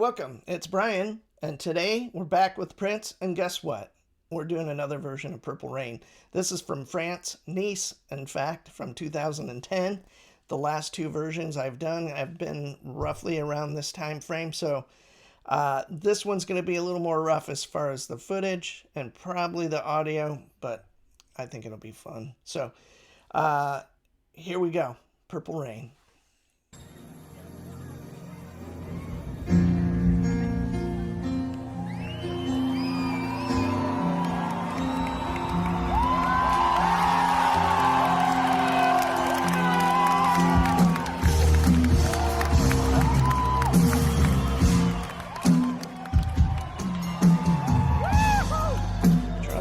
welcome. It's Brian, and today we're back with Prince, and guess what? We're doing another version of Purple Rain. This is from France, Nice, in fact, from 2010. The last two versions I've done have been roughly around this time frame, so this one's going to be a little more rough as far as the footage and probably the audio, but I think it'll be fun. So here we go, Purple Rain.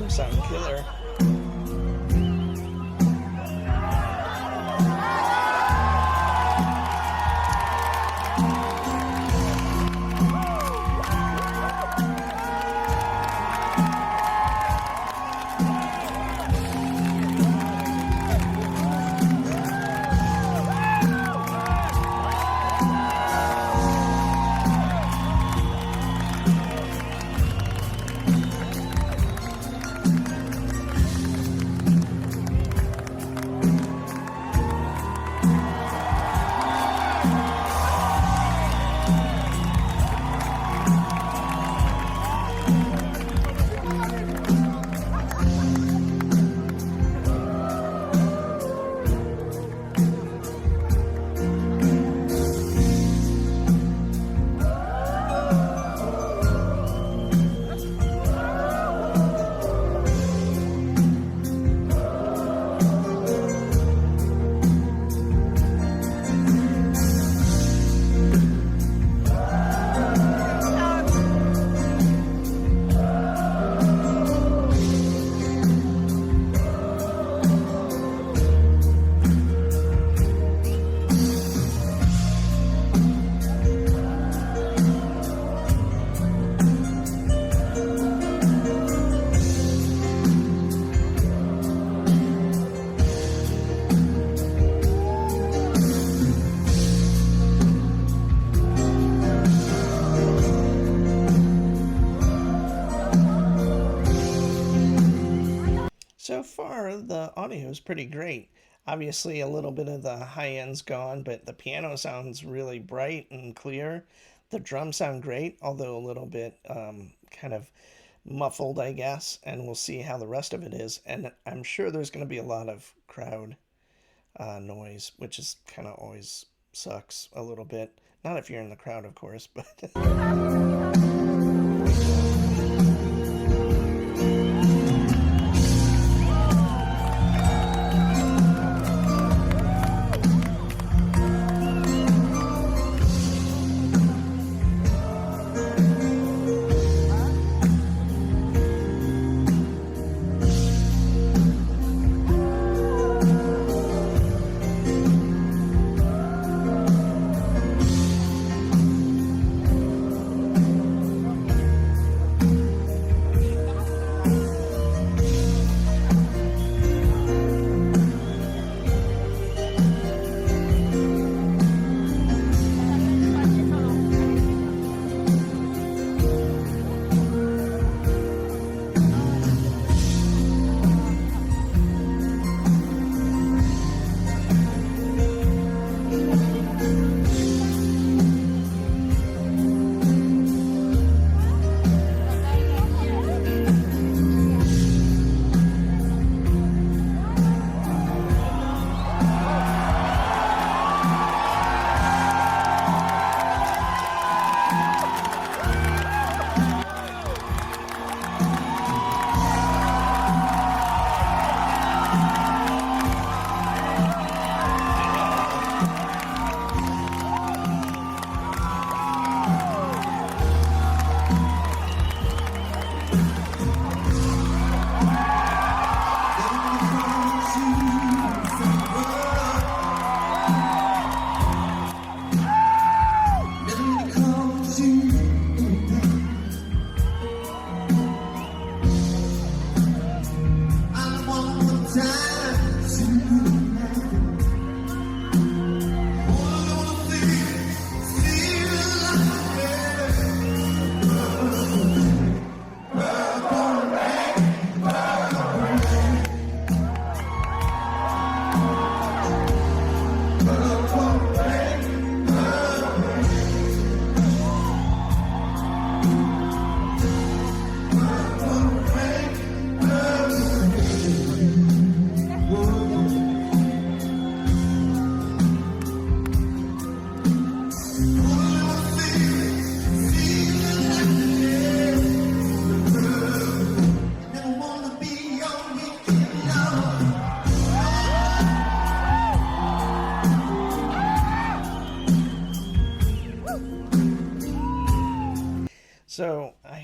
Sound killer. So far, the audio is pretty great. Obviously, a little bit of the high end's gone, but the piano sounds really bright and clear. The drums sound great, although a little bit kind of muffled, I guess, and we'll see how the rest of it is. And I'm sure there's going to be a lot of crowd noise, which is kind of always sucks a little bit. Not if you're in the crowd, of course, but...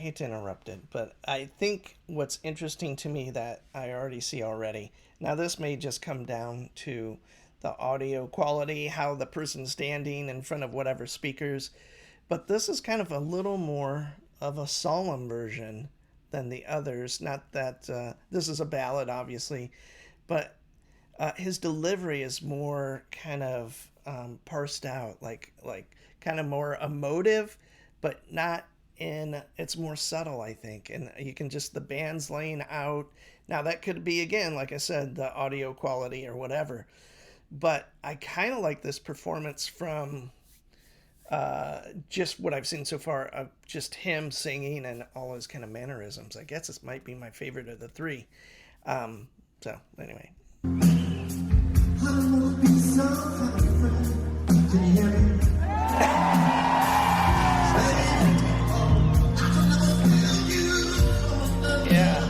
hate to interrupt it, but I think what's interesting to me that I already see already. Now, this may just come down to the audio quality, how the person's standing in front of whatever speakers, but this is kind of a little more of a solemn version than the others. Not that this is a ballad, obviously, but his delivery is more kind of parsed out, like kind of more emotive, but not in. It's more subtle, I think, and you can just the band's laying out. Now that could be again, like I said, the audio quality or whatever, but I kind of like this performance from just what I've seen so far of just him singing and all his kind of mannerisms. I guess this might be my favorite of the three. So anyway. Yeah.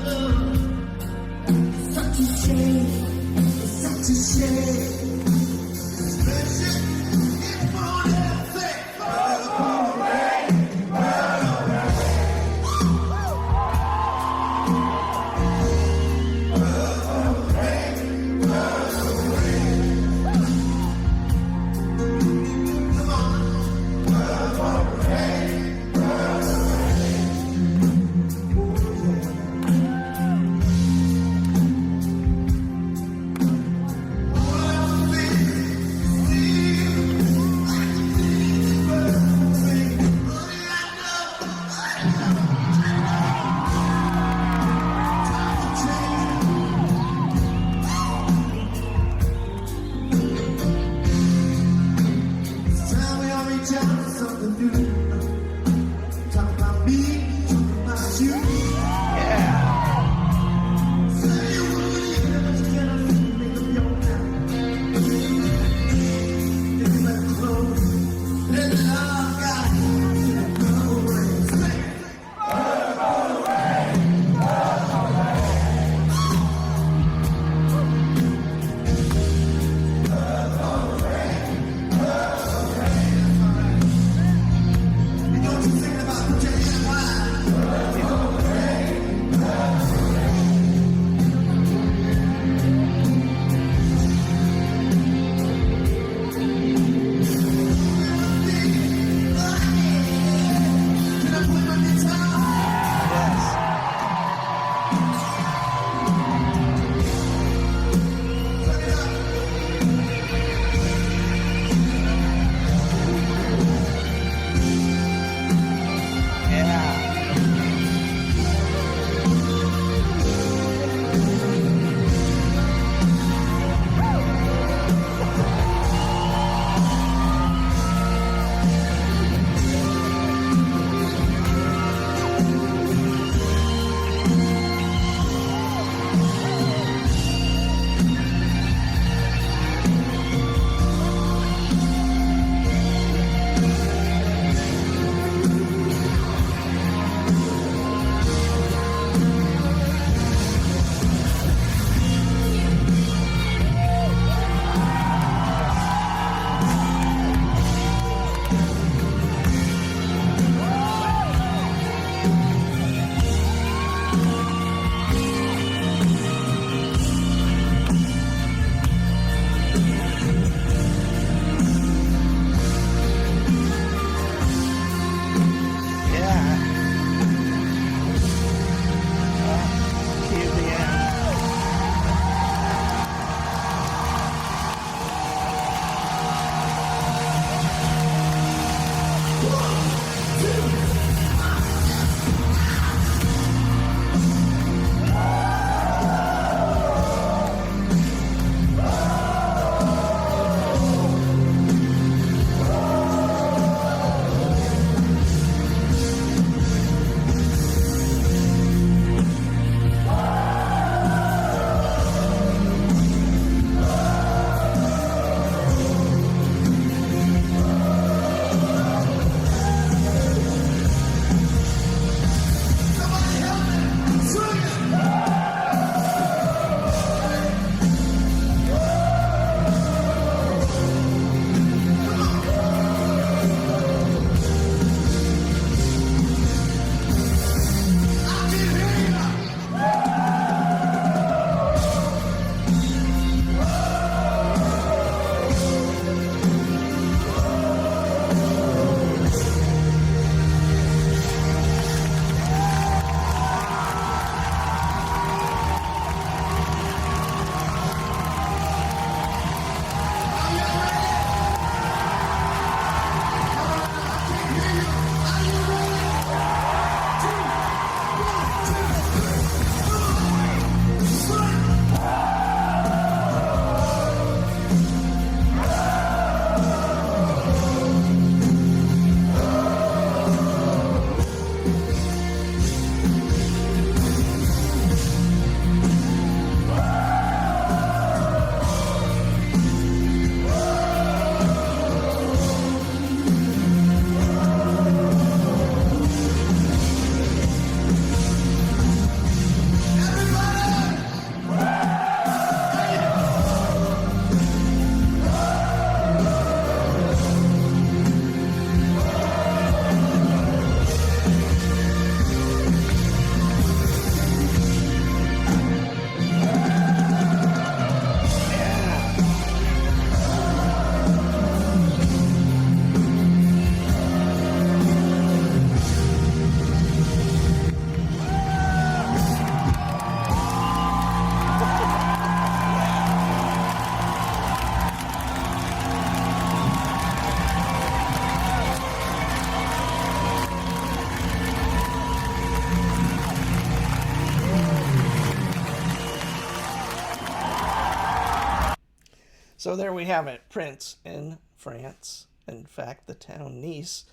So there we have it, Prince in France. In fact, the town Nice,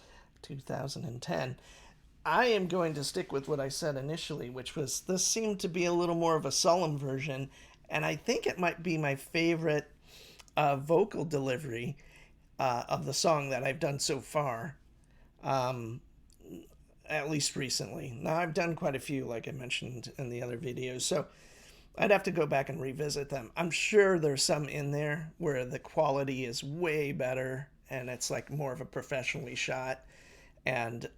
2010. I am going to stick with what I said initially, which was this seemed to be a little more of a solemn version, and I think it might be my favorite vocal delivery of the song that I've done so far, at least recently. Now, I've done quite a few, like I mentioned in the other videos, so I'd have to go back and revisit them. I'm sure there's some in there where the quality is way better and it's like more of a professionally shot, and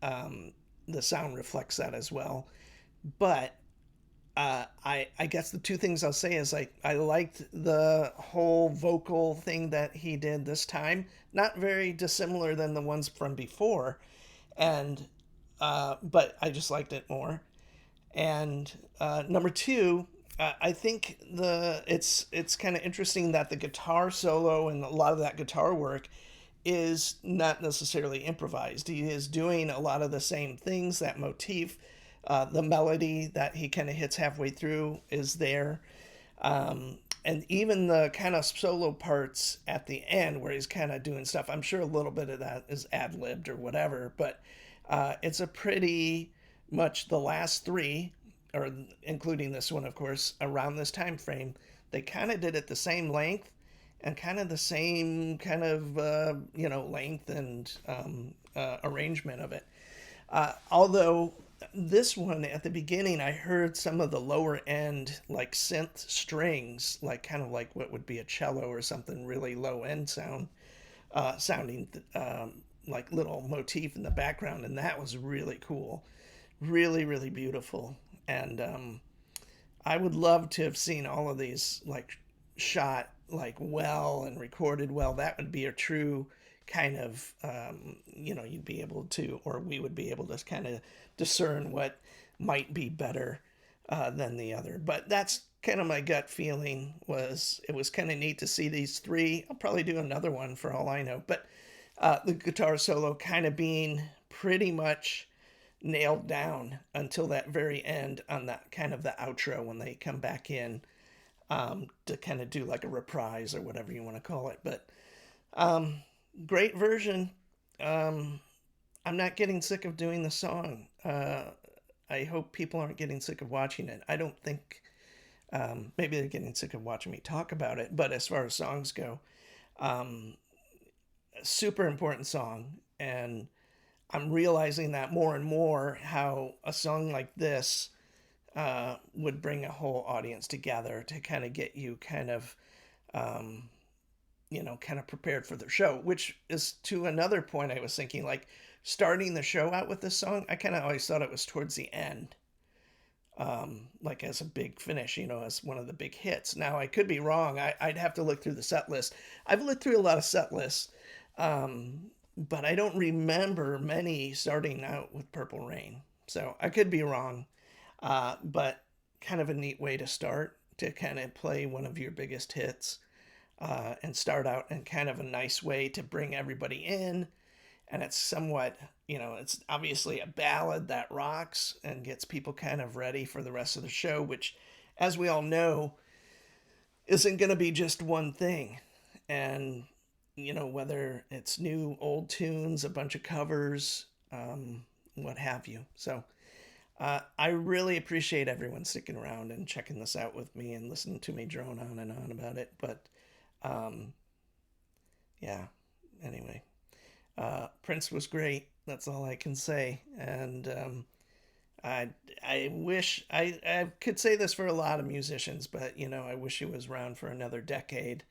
the sound reflects that as well. But I guess the two things I'll say is like I liked the whole vocal thing that he did this time, not very dissimilar than the ones from before, and but I just liked it more. And number two, I think it's kind of interesting that the guitar solo and a lot of that guitar work is not necessarily improvised. He is doing a lot of the same things. That motif, the melody that he kind of hits halfway through is there. And even the kind of solo parts at the end where he's kind of doing stuff, I'm sure a little bit of that is ad libbed or whatever, but it's a pretty much the last three, or including this one, of course, around this time frame. They kind of did it the same length and kind of the same kind of length and arrangement of it. Although this one at the beginning, I heard some of the lower end like synth strings, like kind of like what would be a cello or something really low end sounding like little motif in the background, and that was really cool, really really beautiful. And I would love to have seen all of these like shot like well and recorded well. That would be a true kind of you'd be able to, or we would be able to kind of discern what might be better than the other. But that's kind of my gut feeling. Was it was kind of neat to see these three. I'll probably do another one for all I know, but the guitar solo kind of being pretty much nailed down until that very end on that kind of the outro when they come back in to kind of do like a reprise or whatever you want to call it. But great version. I'm not getting sick of doing the song. I hope people aren't getting sick of watching it. I don't think, maybe they're getting sick of watching me talk about it, but as far as songs go, super important song. And I'm realizing that more and more how a song like this would bring a whole audience together to kind of get you kind of, kind of prepared for the show, which is to another point I was thinking, like starting the show out with this song, I kind of always thought it was towards the end, like as a big finish, as one of the big hits. Now, I could be wrong. I'd have to look through the set list. I've looked through a lot of set lists, but I don't remember many starting out with Purple Rain. So I could be wrong, but kind of a neat way to start, to kind of play one of your biggest hits and start out in kind of a nice way to bring everybody in. And it's somewhat, it's obviously a ballad that rocks and gets people kind of ready for the rest of the show, which, as we all know, isn't going to be just one thing. And, whether it's new, old tunes, a bunch of covers, what have you. So I really appreciate everyone sticking around and checking this out with me and listening to me drone on and on about it. But yeah, anyway, Prince was great. That's all I can say. And I wish I could say this for a lot of musicians, but I wish he was around for another decade.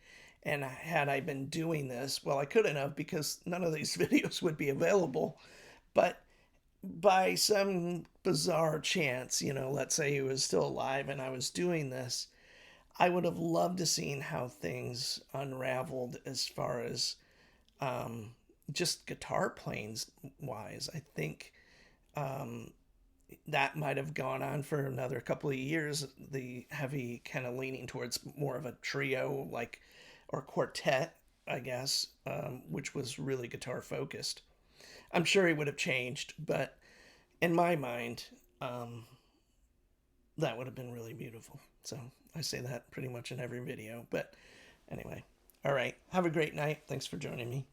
And had I been doing this, well, I couldn't have, because none of these videos would be available. But by some bizarre chance, let's say he was still alive and I was doing this, I would have loved to seen how things unraveled as far as just guitar playing wise. I think that might have gone on for another couple of years. The heavy kind of leaning towards more of a trio, like, or quartet, I guess, which was really guitar focused. I'm sure he would have changed, but in my mind, that would have been really beautiful. So I say that pretty much in every video. But anyway, All right. Have a great night. Thanks for joining me.